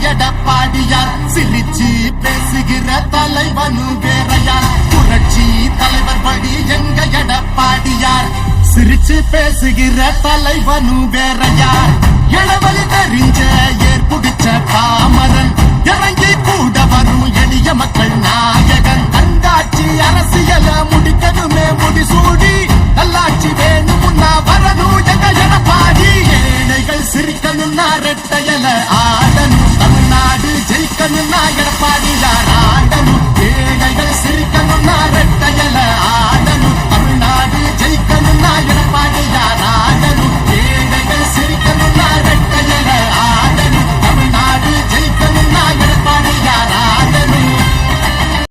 எடப்பாடியார் சிரிச்சு பேசுகிற தலைவனும் வேறையார் புரட்சி தலைவர் படி எங்க எடப்பாடியார் சிரிச்சு பேசுகிற தலைவனும் வேறையார் இளவலி தெரிஞ்ச ஏற்புடிச்ச பாமரன் இறங்கி கூட வரும் எளிய மக்கள் நாயகன் கண்டாட்சி அரசியல முடிக்கணுமே முடிசூடி நல்லாட்சி வேணும்னா வரணும் எங்க எடப்பாடி ஏழைகள் சிரிக்கணும்னா ரெட்டையல ஆடணும் தமிழ்நாடு ஜெயிக்கணும்னா எடப்பாடி யார்